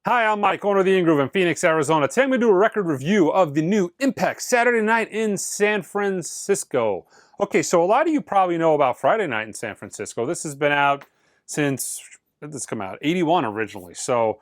Hi, I'm Mike, owner of the In-Groove in Phoenix, Arizona. Today I'm going to do a record review of the new IMPEX Saturday Night in San Francisco. Okay, so a lot of you probably know about Friday Night in San Francisco. This has been out since, when did this come out? 81 originally, so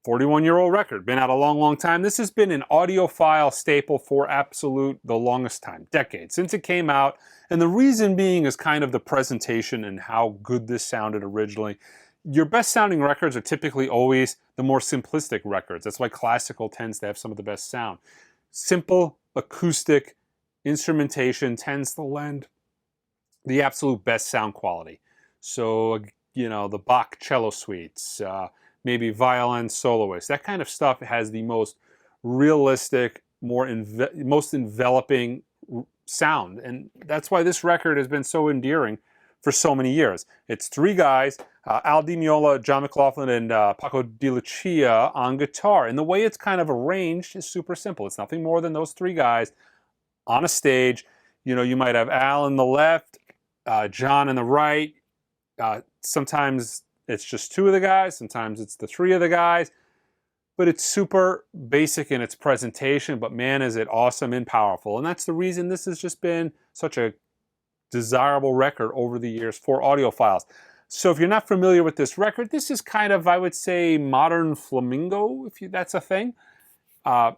41-year-old record. Been out a long, long time. This has been an audiophile staple for absolute the longest time, decades, since it came out. And the reason being is kind of the presentation and how good this sounded originally. Your best sounding records are typically always the more simplistic records. That's why classical tends to have some of the best sound. Simple acoustic instrumentation tends to lend the absolute best sound quality. So, you know, the Bach cello suites, maybe violin soloists, that kind of stuff has the most realistic, most enveloping sound. And that's why this record has been so endearing for so many years. It's three guys, Al Di Meola, John McLaughlin, and Paco de Lucia on guitar. And the way it's kind of arranged is super simple. It's nothing more than those three guys on a stage. You know, you might have Al in the left, John in the right. Sometimes it's just two of the guys. Sometimes it's the three of the guys. But it's super basic in its presentation, but man, is it awesome and powerful. And that's the reason this has just been such a desirable record over the years for audiophiles. So if you're not familiar with this record, this is kind of, I would say, modern flamenco, if that's a thing. I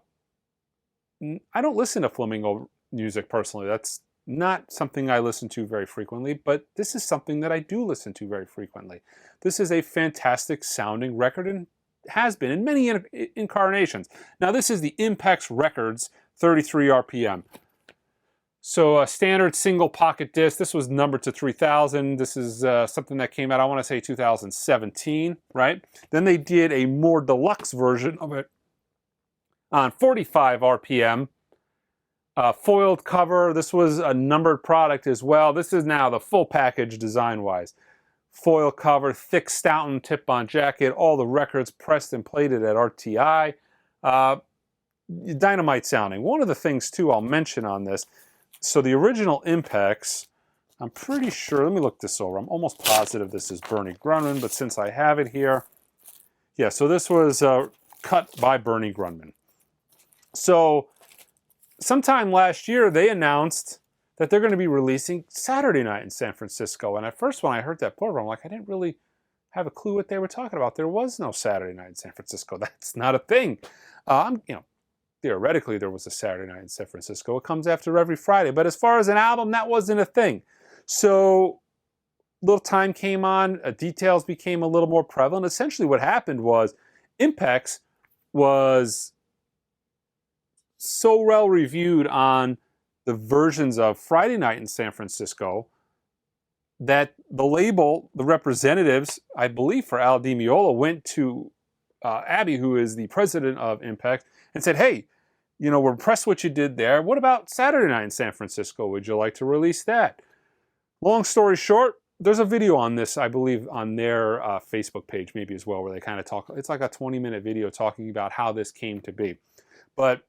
don't listen to flamenco music personally. That's not something I listen to very frequently, but this is something that I do listen to very frequently. This is a fantastic sounding record and has been in many incarnations. Now this is the IMPEX Records 33 RPM. So a standard single pocket disc. This was numbered to 3000. This is something that came out, I want to say 2017, right? Then they did a more deluxe version of it on 45 RPM. Foiled cover. This was a numbered product as well. This is now the full package design-wise. Foil cover, thick Stoughton tip-on jacket, all the records pressed and plated at RTI. Dynamite sounding. One of the things, too, I'll mention on this, so the original IMPEX, I'm pretty sure, let me look this over. I'm almost positive this is Bernie Grundman, but since I have it here, yeah, so this was cut by Bernie Grundman. So sometime last year, they announced that they're going to be releasing Saturday Night in San Francisco. And at first, when I heard that program, I'm like, I didn't really have a clue what they were talking about. There was no Saturday Night in San Francisco. That's not a thing. You know, theoretically, there was a Saturday Night in San Francisco. It comes after every Friday. But as far as an album, that wasn't a thing. So little time came on. Details became a little more prevalent. Essentially, what happened was IMPEX was so well reviewed on the versions of Friday Night in San Francisco that the label, the representatives, I believe for Al Di Meola, went to Abby, who is the president of IMPEX, and said, hey, you know, we're impressed what you did there. What about Saturday Night in San Francisco? Would you like to release that? Long story short, there's a video on this, I believe, on their Facebook page maybe as well, where they kind of talk. It's like a 20-minute video talking about how this came to be. But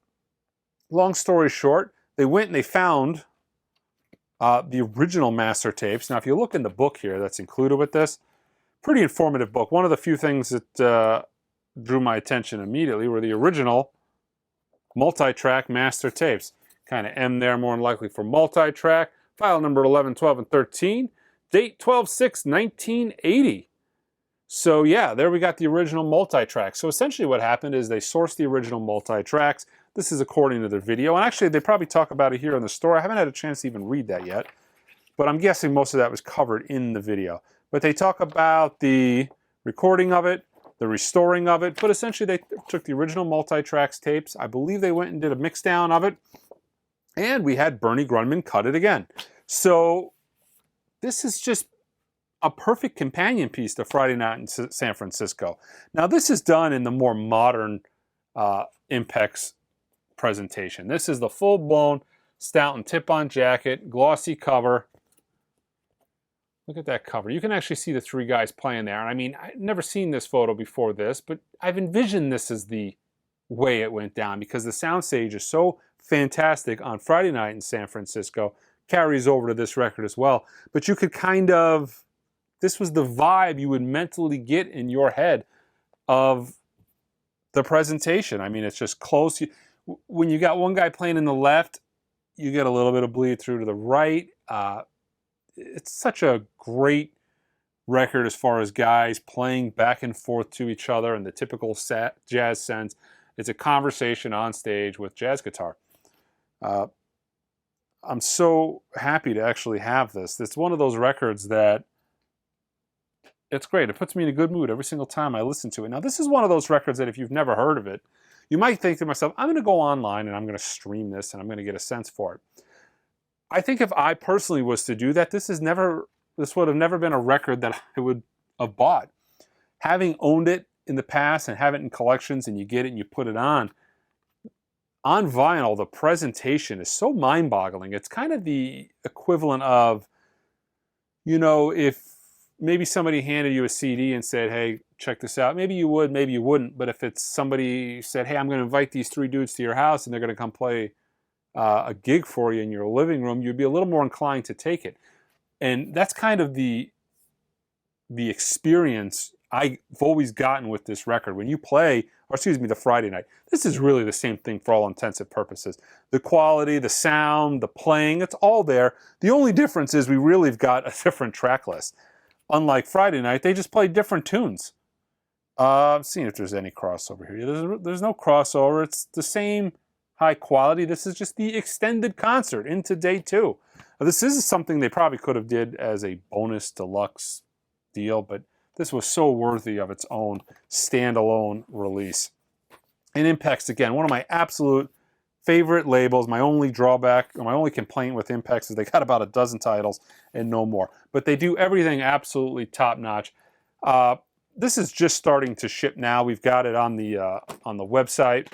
long story short, they went and they found the original master tapes. Now, if you look in the book here that's included with this, pretty informative book. One of the few things that drew my attention immediately were the original multi-track master tapes. Kind of M there, more than likely for multi-track. File number 11, 12, and 13. Date 12/6/1980. So yeah, there we got the original multi-track. So essentially what happened is they sourced the original multi-tracks. This is according to their video. And actually, they probably talk about it here in the store. I haven't had a chance to even read that yet. But I'm guessing most of that was covered in the video. But they talk about the recording of it, the restoring of it. But essentially, they took the original multi-tracks tapes. I believe they went and did a mix down of it. And we had Bernie Grundman cut it again. So this is just a perfect companion piece to Friday Night in San Francisco. Now, this is done in the more modern IMPEX presentation. This is the full-blown Stoughton tip-on jacket, glossy cover. Look at that cover. You can actually see the three guys playing there. And I mean, I've never seen this photo before this, but I've envisioned this as the way it went down because the soundstage is so fantastic on Friday Night in San Francisco. Carries over to this record as well. But you could kind of, this was the vibe you would mentally get in your head of the presentation. I mean, it's just close. When you got one guy playing in the left, you get a little bit of bleed through to the right. It's such a great record as far as guys playing back and forth to each other in the typical jazz sense. It's a conversation on stage with jazz guitar. I'm so happy to actually have this. It's one of those records that it's great. It puts me in a good mood every single time I listen to it. Now, this is one of those records that if you've never heard of it, you might think to myself, I'm going to go online and I'm going to stream this and I'm going to get a sense for it. I think if I personally was to do that, this would have never been a record that I would have bought. Having owned it in the past and have it in collections and you get it and you put it on vinyl, the presentation is so mind-boggling. It's kind of the equivalent of, you know, if maybe somebody handed you a CD and said, hey, check this out. Maybe you would, maybe you wouldn't. But if it's somebody said, hey, I'm going to invite these 3 dudes to your house and they're going to come play a gig for you in your living room, you'd be a little more inclined to take it. And that's kind of the experience I've always gotten with this record. When you play, or excuse me, the Friday night, this is really the same thing for all intensive purposes. The quality, the sound, the playing, it's all there. The only difference is we really have got a different track list. Unlike Friday night, they just play different tunes. I'm seeing if there's any crossover here. There's no crossover. It's the same high quality. This is just the extended concert into day 2. This is something they probably could have did as a bonus deluxe deal, but this was so worthy of its own standalone release. And IMPEX, again, one of my absolute favorite labels. My only drawback, or my only complaint with IMPEX is they got about a dozen titles and no more. But they do everything absolutely top-notch. This is just starting to ship now. We've got it on the website.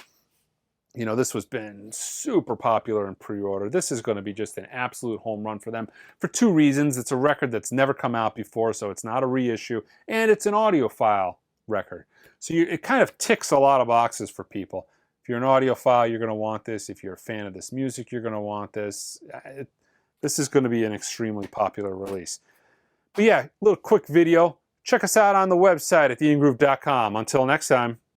You know, this has been super popular in pre-order. This is going to be just an absolute home run for them for 2 reasons. It's a record that's never come out before, so it's not a reissue, and it's an audiophile record. So it kind of ticks a lot of boxes for people. If you're an audiophile, you're going to want this. If you're a fan of this music, you're going to want this. This is going to be an extremely popular release. But yeah, a little quick video. Check us out on the website at theingroove.com. Until next time.